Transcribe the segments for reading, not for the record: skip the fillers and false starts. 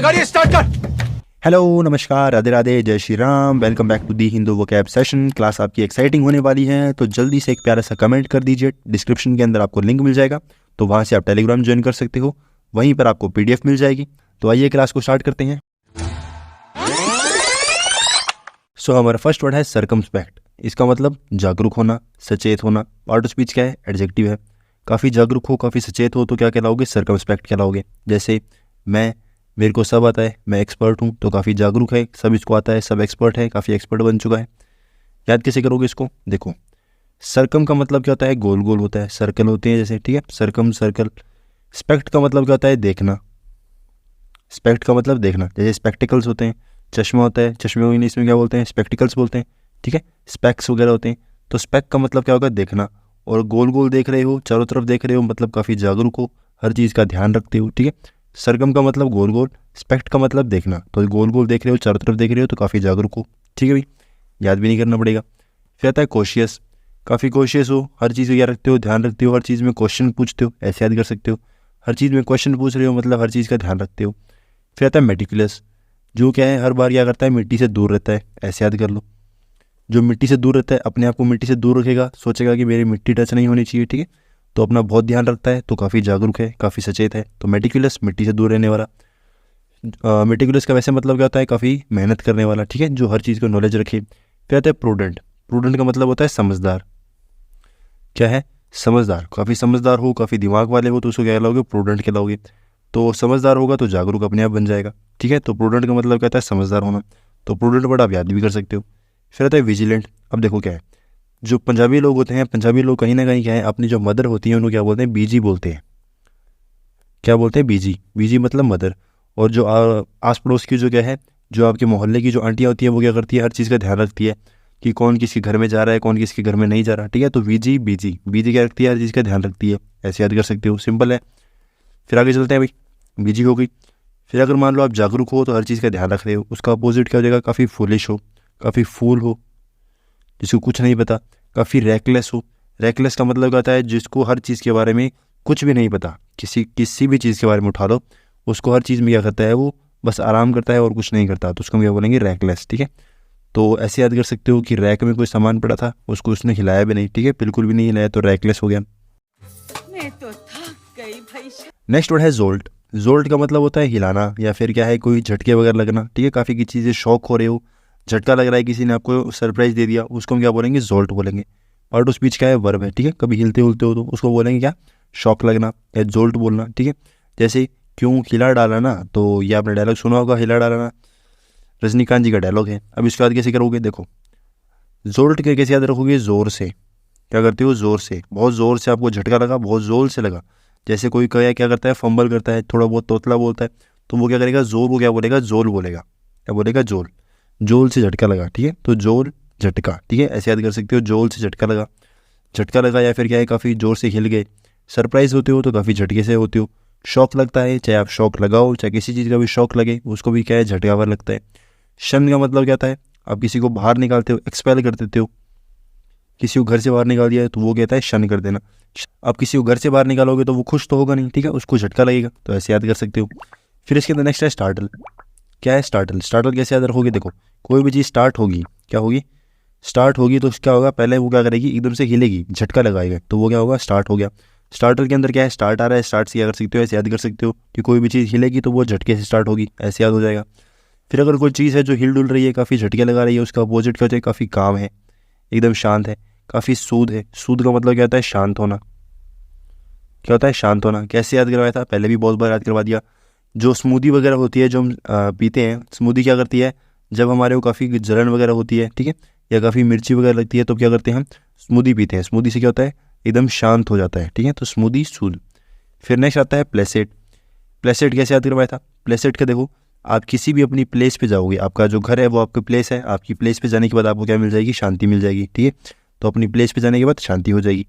गाड़ी स्टार्ट कर। हेलो, नमस्कार, राधे राधे, जय Shri Ram. Welcome back to the Hindu vocab session. Class आपकी एक्साइटिंग होने वाली है, तो जल्दी से एक प्यारा सा कमेंट कर दीजिए। डिस्क्रिप्शन के अंदर आपको लिंक मिल जाएगा, तो वहाँ से आप टेलीग्राम ज्वाइन कर सकते हो। वहीं पर आपको पीडीएफ मिल जाएगी। तो आइए क्लास को स्टार्ट करते हैं। हमारा फर्स्ट वर्ड है सर्कमस्पेक्ट। इसका मतलब जागरूक होना, सचेत होना। पार्ट ऑफ स्पीच क्या है? एडजेक्टिव है। काफ़ी जागरूक हो, काफ़ी सचेत हो तो क्या कहलाओगे? सर्कमस्पेक्ट कहलाओगे। जैसे मेरे को सब आता है, मैं एक्सपर्ट हूँ, तो काफ़ी जागरूक है, सब इसको आता है, सब एक्सपर्ट है, काफ़ी एक्सपर्ट बन चुका है। याद कैसे करोगे इसको? देखो, सरकम का मतलब क्या होता है? गोल गोल होता है, सर्कल होते हैं जैसे, ठीक है, सरकम सर्कल। स्पेक्ट का मतलब क्या होता है? देखना। स्पेक्ट का मतलब देखना, जैसे स्पेक्टिकल्स होते हैं, चश्मा होता है, चश्मे को इंग्लिश में क्या बोलते हैं? स्पेक्टिकल्स बोलते हैं, ठीक है। स्पेक्स वगैरह होते हैं। तो स्पेक्ट का मतलब क्या होगा? देखना। और गोल गोल देख रहे हो, चारों तरफ देख रहे हो, मतलब काफ़ी जागरूक हो, हर चीज़ का ध्यान रखते हो, ठीक है। सरगम का मतलब गोल गोल, स्पेक्ट का मतलब देखना। तो गोल गोल देख रहे हो, चारों तरफ देख रहे हो, तो काफ़ी जागरूक हो, ठीक है भाई। याद भी नहीं करना पड़ेगा। फिर आता है कॉशियस। काफ़ी कॉशियस हो, हर चीज़ को याद रखते हो, ध्यान रखते हो, हर चीज़ में क्वेश्चन पूछते हो, ऐसे याद कर सकते हो। हर चीज़ में क्वेश्चन पूछ रहे हो, मतलब हर चीज़ का ध्यान रखते हो। फिर आता है मेटिकुलस। जो क्या है, हर बार क्या करता है? मिट्टी से दूर रहता है, ऐसे याद कर लो। जो मिट्टी से दूर रहता है, अपने आप को मिट्टी से दूर रखेगा, सोचेगा कि मेरी मिट्टी टच नहीं होनी चाहिए, ठीक है। तो अपना बहुत ध्यान रखता है, तो काफ़ी जागरूक है, काफ़ी सचेत है। तो मेटिकुलस, मिट्टी से दूर रहने वाला। मेटिकुलस का वैसे मतलब क्या होता है? काफ़ी मेहनत करने वाला, ठीक है, जो हर चीज़ को नॉलेज रखे। फिर आता है प्रूडेंट। प्रूडेंट का मतलब होता है समझदार। क्या है? समझदार। काफ़ी समझदार हो, काफ़ी दिमाग वाले हो, तो उसको क्या कहलाओगे? प्रूडेंट कहलाओगे। तो समझदार होगा तो जागरूक अपने आप बन जाएगा, ठीक है। तो प्रूडेंट का मतलब कहता है समझदार होना। तो प्रूडेंट वर्ड आप याद भी कर सकते हो। फिर आता है विजिलेंट। अब देखो क्या है, जो पंजाबी लोग होते हैं, पंजाबी लोग कहीं ना कहीं क्या है, अपनी जो मदर होती है उनको क्या बोलते हैं? बीजी बोलते हैं। क्या बोलते हैं? बीजी। बीजी मतलब मदर। और जो आस पड़ोस की जो क्या है, जो आपके मोहल्ले की जो आंटियाँ होती हैं, वो क्या करती है? हर चीज़ का ध्यान रखती है कि कौन किसके घर में जा रहा है, कौन किसके घर में नहीं जा रहा, ठीक है। तो बीजी, बीजी, बीजी क्या रखती है? हर चीज़ का ध्यान रखती है, ऐसे याद कर सकते हो, सिंपल है। फिर आगे चलते हैं भाई। बीजी हो गई। फिर अगर मान लो आप जागरूक हो, तो हर चीज़ का ध्यान रख रहे हो, उसका अपोजिट क्या हो जाएगा? काफ़ी फूलिश हो, काफ़ी फूल हो, जिसको कुछ नहीं पता। काफ़ी रैकलेस हो। रैकलेस का मतलब क्या होता है? जिसको हर चीज़ के बारे में कुछ भी नहीं पता, किसी भी चीज़ के बारे में उठा लो, उसको हर चीज़ में क्या करता है? वो बस आराम करता है और कुछ नहीं करता, तो उसको हम क्या बोलेंगे? रैकलेस, ठीक है। तो ऐसे याद कर सकते हो कि रैक में कोई सामान पड़ा था, उसको उसने हिलाया भी नहीं, ठीक है, बिल्कुल भी नहीं हिलाया, तो रैकलेस हो गया। मैं तो थक गई भाई। नेक्स्ट वर्ड है जोल्ट। जोल्ट का मतलब होता है हिलाना, या फिर क्या है, कोई झटके वगैरह लगना, ठीक है। काफ़ी की चीज़ें शौक हो रहे हो, झटका लग रहा है, किसी ने आपको सरप्राइज दे दिया, उसको हम क्या बोलेंगे? जोल्ट बोलेंगे। पार्ट ऑफ स्पीच क्या है? वर्ब है, ठीक है। कभी हिलते हुलते हो तो उसको बोलेंगे क्या? शौक लगना या जोल्ट बोलना, ठीक है। जैसे क्यों हिला डाला ना, तो ये आपने डायलॉग सुना होगा, हिला डाला ना, रजनीकांत जी का डायलॉग है। अब इसको याद कैसे करोगे? देखो, जोल्ट के कैसे याद रखोगे? जोर से। क्या करते हो? जोर से, बहुत जोर से आपको झटका लगा, बहुत जोर से लगा। जैसे कोई क्या करता है? फंबल करता है, थोड़ा बहुत तोतला बोलता है, तो वो क्या करेगा? जोर को क्या बोलेगा? जोल बोलेगा। क्या बोलेगा? जोल। जोल से झटका लगा, ठीक है। तो जोल, झटका, ठीक है, ऐसे याद कर सकते हो। जोल से झटका लगा, झटका लगा, या फिर क्या है, काफ़ी जोर से हिल गए। सरप्राइज होते हो तो काफ़ी झटके से होते हो। शौक लगता है, चाहे आप शौक लगाओ, चाहे किसी चीज़ का भी शौक लगे, उसको भी क्या है? झटका पर लगता है। शन का मतलब क्या होता है? आप किसी को बाहर निकालते हो, एक्सपेल कर देते हो। किसी को घर से बाहर निकाल दिया है, तो वो कहता है शन कर देना। आप किसी को घर से बाहर निकालोगे तो वो खुश तो होगा नहीं, ठीक है, उसको झटका लगेगा, तो ऐसे याद कर सकते हो। फिर इसके अंदर नेक्स्ट है स्टार्टल। क्या है स्टार्टल? स्टार्टल कैसे याद रखोगे? देखो, कोई भी चीज़ स्टार्ट होगी, क्या होगी? स्टार्ट होगी, तो क्या होगा? पहले वो क्या करेगी? एकदम से हिलेगी, झटका लगाएगा, तो वो क्या होगा? स्टार्ट हो गया। स्टार्टल के अंदर क्या है? स्टार्ट आ रहा है, स्टार्ट से याद कर सकते हो, ऐसे याद कर सकते हो कि कोई भी चीज़ हिलेगी तो वो झटके से स्टार्ट होगी, ऐसे याद हो जाएगा। फिर अगर कोई चीज़ है जो हिल डुल रही है, काफ़ी झटके लगा रही है, उसका अपोजिट क्या होता है? काफ़ी काम है, एकदम शांत है, काफ़ी सूद है। सूद का मतलब क्या होता है? शांत होना। क्या होता है? शांत होना। कैसे याद करवाया था? पहले भी बहुत बार याद करवा दिया। जो स्मूदी वगैरह होती है, जो हम पीते हैं, स्मूदी क्या करती है? जब हमारे को काफ़ी जलन वगैरह होती है, ठीक है, या काफ़ी मिर्ची वगैरह लगती है, तो क्या करते हैं? हम स्मूदी पीते हैं। स्मूदी से क्या होता है? एकदम शांत हो जाता है, ठीक है। तो स्मूदी, सूद। फिर नेक्स्ट आता है प्लेसेट। प्लेसेट कैसे याद करवाया था? प्लेसेट का देखो, आप किसी भी अपनी प्लेस पे जाओगे, आपका जो घर है वो आपकी प्लेस है, आपकी प्लेस पे जाने के बाद आपको क्या मिल जाएगी? शांति मिल जाएगी, ठीक है। तो अपनी प्लेस पे जाने के बाद शांति हो जाएगी।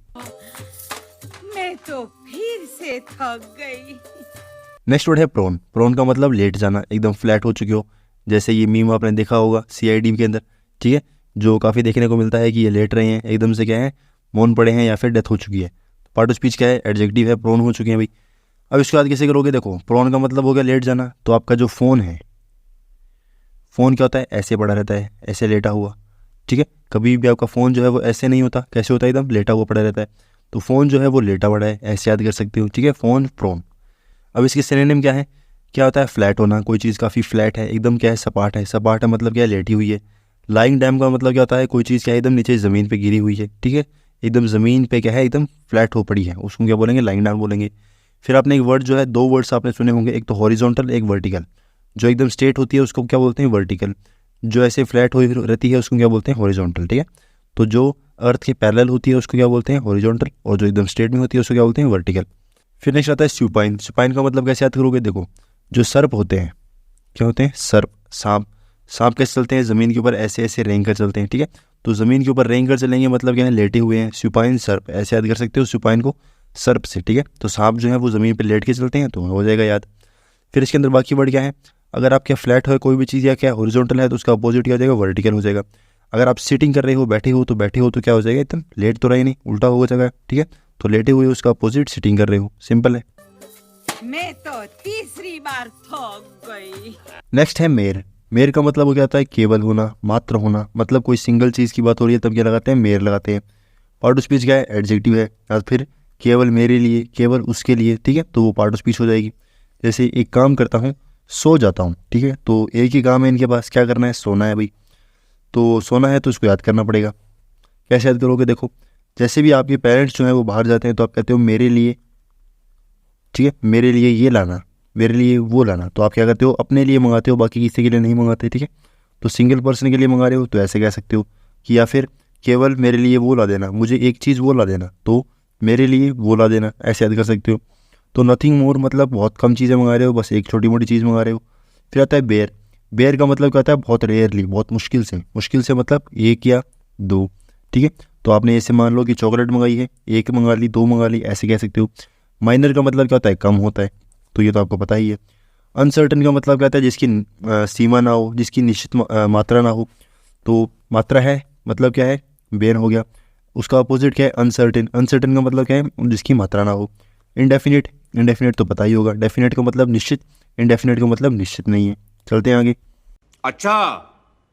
मैं तो फिर से थक गई। नेक्स्ट वर्ड है प्रोन। प्रोन का मतलब लेट जाना, एकदम फ्लैट हो चुके हो। जैसे ये मीम आपने देखा होगा सीआईडी के अंदर, ठीक है, जो काफ़ी देखने को मिलता है कि ये लेट रहे हैं, एकदम से क्या है, मौन पड़े हैं, या फिर डेथ हो चुकी है। पार्ट ऑफ स्पीच क्या है? एडजेक्टिव है, प्रोन हो चुके हैं भाई। अब इसके बाद कैसे करोगे, देखो प्रोन का मतलब हो गया लेट जाना, तो आपका जो फ़ोन है, फ़ोन क्या होता है, ऐसे पड़ा रहता है, ऐसे लेटा हुआ, ठीक है। कभी भी आपका फ़ोन जो है वो ऐसे नहीं होता, कैसे होता है, एकदम लेटा हुआ पड़ा रहता है। तो फ़ोन जो है वो लेटा पड़ा है, ऐसे याद कर सकते हो, ठीक है, फ़ोन प्रोन। अब इसके सिनोनिम क्या है, क्या होता है, फ्लैट होना, कोई चीज़ काफ़ी फ्लैट है, एकदम क्या है, सपाट है। सपाट है मतलब क्या है, लेटी हुई है। लाइंग डैम का मतलब क्या होता है, कोई चीज़ क्या है, एकदम नीचे ज़मीन पे गिरी हुई है, ठीक है, एकदम ज़मीन पे क्या है, एकदम फ्लैट हो पड़ी है, उसको क्या बोलेंगे, लाइंग डैम बोलेंगे। फिर आपने एक वर्ड जो है, दो वर्ड्स आपने सुने होंगे, एक तो हॉरिजॉन्टल, एक वर्टिकल। जो एकदम स्ट्रेट होती है उसको क्या बोलते हैं, वर्टिकल। जो ऐसे फ्लैट हो रहती है उसको क्या बोलते हैं, हॉरिजॉन्टल, ठीक है। तो जो अर्थ के पैरेलल होती है उसको क्या बोलते हैं, हॉरिजॉन्टल, और जो एकदम स्ट्रेट में होती है उसको क्या बोलते हैं, वर्टिकल। फिर नेक्स्ट आता है सुपाइन। सुपाइन का मतलब कैसे याद करोगे, देखो जो सर्प होते हैं, क्या होते हैं, सर्प, सांप। सांप कैसे चलते हैं, ज़मीन के ऊपर ऐसे ऐसे रेंग कर चलते हैं, ठीक है। तो ज़मीन के ऊपर रेंग कर चलेंगे मतलब क्या है, लेटे हुए हैं। सुपाइन सर्प, ऐसे याद कर सकते हो सुपाइन को सर्प से, ठीक है। तो सांप जो है वो ज़मीन पर लेट के चलते हैं, तो हो जाएगा याद। फिर इसके अंदर बाकी वर्ड क्या है, अगर आप क्या फ्लैट है कोई भी चीज़, या क्या हॉरिजॉन्टल है तो उसका अपोजिट क्या हो जाएगा, वर्टिकल हो जाएगा। अगर आप सिटिंग कर रहे हो, बैठे हो, तो बैठे हो तो क्या हो जाएगा, एकदम लेट तो रहे नहीं, उल्टा हो जाएगा, ठीक है। तो लेटे हुए उसका अपोजिट सिटिंग कर रहे हो, सिंपल है। मैं तो तीसरी बार थक गई। नेक्स्ट है मेर। मेर का मतलब हो जाता है केवल होना, मात्र होना, मतलब कोई सिंगल चीज़ की बात हो रही है तब क्या लगाते हैं, मेर लगाते हैं। पार्ट ऑफ स्पीच क्या है, एडजेक्टिव है, या फिर केवल मेरे लिए, केवल उसके लिए, ठीक है, तो वो पार्ट ऑफ स्पीच हो जाएगी। जैसे एक काम करता हूँ, सो जाता हूँ, ठीक है, तो एक ही काम है इनके पास, क्या करना है, सोना है भाई। तो सोना है तो उसको याद करना पड़ेगा। कैसे याद करोगे, देखो जैसे भी आपके पेरेंट्स जो हैं वो बाहर जाते हैं तो आप कहते हो मेरे लिए, ठीक है, मेरे लिए ये लाना, मेरे लिए वो लाना। तो आप क्या करते हो, अपने लिए मंगाते हो, बाकी किसी के लिए नहीं मंगाते, ठीक है। तो सिंगल पर्सन के लिए मंगा रहे हो तो ऐसे कह सकते हो कि, या फिर केवल मेरे लिए वो ला देना, मुझे एक चीज़ वो ला देना, तो मेरे लिए वो ला देना, ऐसे याद कर सकते हो। तो नथिंग मोर मतलब बहुत कम चीज़ें मंगा रहे हो, बस एक छोटी मोटी चीज़ मंगा रहे हो। फिर आता है बेयर। बेयर का मतलब क्या होता है, बहुत रेयरली, बहुत मुश्किल से। मुश्किल से मतलब एक या दो, ठीक है। तो आपने ऐसे मान लो कि चॉकलेट मंगाई है, एक मंगा ली, दो मंगा ली, ऐसे कह सकते हो। माइनर का मतलब क्या होता है, कम होता है, तो ये तो आपको पता ही है। अनसर्टन का मतलब क्या होता है, जिसकी सीमा ना हो, जिसकी निश्चित मात्रा ना हो। तो मात्रा है मतलब क्या है, बेयर हो गया। उसका अपोजिट क्या है, अनसर्टेन। अनसर्टेन का मतलब क्या है, जिसकी मात्रा ना हो। इनडेफिनिट, इनडेफिनिट तो पता ही होगा, डेफिनेट का मतलब निश्चित, इनडेफिनेट का मतलब निश्चित नहीं है। चलते हैं आगे। अच्छा,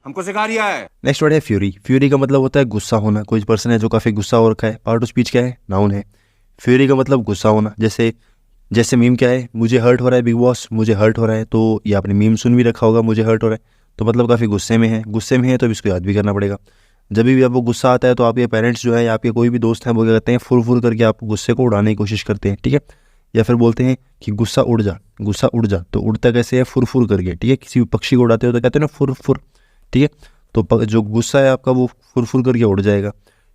हमको सिखा रिया है। नेक्स्ट वर्ड है फ्यूरी। फ्यूरी का मतलब होता है गुस्सा होना, कोई पर्सन है जो काफ़ी गुस्सा हो रखा है। पार्ट ऑफ स्पीच क्या है, नाउन है। फ्यूरी का मतलब गुस्सा होना। जैसे जैसे मीम क्या है, मुझे हर्ट हो रहा है बिग बॉस, मुझे हर्ट हो रहा है, तो ये आपने मीम सुन भी रखा होगा, मुझे हर्ट हो रहा है, तो मतलब काफ़ी गुस्से में है। गुस्से में है तो इसको याद भी करना पड़ेगा। जब भी आपको गुस्सा आता है तो आपके पेरेंट्स जो है या आपके कोई भी दोस्त हैं वो क्या करते हैं, फुर फुर करके आप गुस्से को उड़ाने की कोशिश करते हैं, ठीक है। या फिर बोलते हैं कि गुस्सा उड़ जा, गुस्सा उड़ जा, तो उड़ता कैसे है, फुर फुर करके, ठीक है। किसी भी पक्षी को उड़ाते हो तो कहते हैं ना फुर फुर, ठीक है। तो जो गुस्सा है आपका वो फुर फुर करके उड़ जाएगा।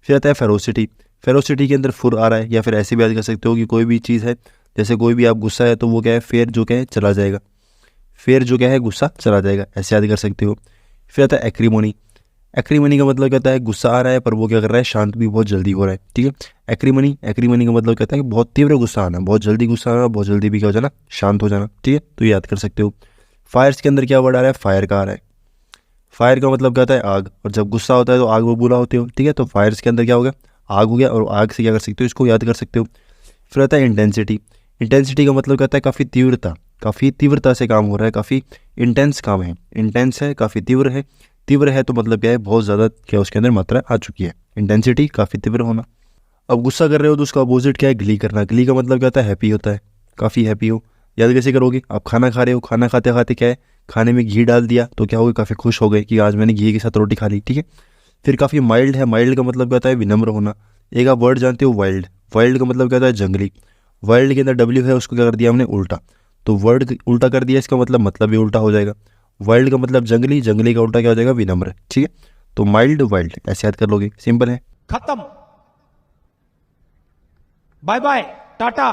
फिर आता है फेरोसिटी। फेरोसिटी के अंदर फुर आ रहा है, या फिर ऐसे भी याद कर सकते हो कि कोई भी चीज़ है, जैसे कोई भी आप गुस्सा है तो वो क्या है, फेर जो क्या है चला जाएगा, फेर जो क्या है गुस्सा चला जाएगा, ऐसे याद कर सकते हो। फिर आता है एक्रीमोनी। एक्रीमनी का मतलब कहता है गुस्सा आ रहा है पर वो क्या कर रहा है, शांत भी बहुत जल्दी हो रहा है, ठीक है। एक्रीमनी, एक्रीमनी का मतलब कहता है कि बहुत तीव्र गुस्सा आना, बहुत जल्दी गुस्सा आना, बहुत जल्दी भी क्या हो जाना, शांत हो जाना, ठीक है। तो याद कर सकते हो। फायर्स के अंदर क्या वर्ड आ रहा है, फायर का आ रहा है। फायर का मतलब कहता है आग, और जब गुस्सा होता है तो आग बबूला होते हो, ठीक है। तो फायर्स के अंदर क्या हो गया, आग हो गया, और आग से क्या कर सकते हो, इसको याद कर सकते हो। फिर आता है इंटेंसिटी। इंटेंसिटी का मतलब कहता है काफ़ी तीव्रता, काफ़ी तीव्रता से काम हो रहा है, काफ़ी इंटेंस काम है, इंटेंस है, काफ़ी तीव्र है। तीव्र है तो मतलब क्या है, बहुत ज़्यादा क्या उसके अंदर मात्रा आ चुकी है। इंटेंसिटी काफ़ी तीव्र होना। अब गुस्सा कर रहे हो तो उसका अपोजिट क्या है, गली करना। गली का मतलब क्या होता है, हैप्पी होता है, काफ़ी हैप्पी हो। याद कैसे करोगे, आप खाना खा रहे हो, खाना खाते खाते क्या है, खाने में घी डाल दिया तो क्या हो गया, काफ़ी खुश हो गए कि आज मैंने घी के साथ रोटी खा ली, ठीक है। फिर काफ़ी माइल्ड है। माइल्ड का मतलब क्या होता है, विनम्र होना। एक आप वर्ड जानते हो वाइल्ड। वाइल्ड का मतलब क्या होता है, जंगली। वर्ल्ड के अंदर डब्ल्यू है, उसको क्या कर दिया हमने, उल्टा, तो वर्ड उल्टा कर दिया, इसका मतलब भी उल्टा हो जाएगा। वाइल्ड का मतलब जंगली, जंगली का उल्टा क्या हो जाएगा, विनम्र, ठीक है। तो माइल्ड वाइल्ड ऐसे याद कर लोगे, सिंपल है। खत्म, bye bye, tata,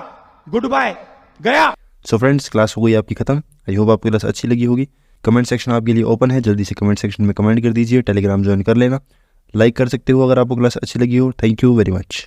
goodbye, गया। सो फ्रेंड्स, क्लास हो गई आपकी खत्म। आई होप आपको क्लास अच्छी लगी होगी। कमेंट सेक्शन आपके लिए ओपन है, जल्दी से कमेंट सेक्शन में कमेंट कर दीजिए। टेलीग्राम ज्वाइन कर लेना, लाइक कर सकते हो अगर आपको क्लास अच्छी लगी हो। Thank you very much.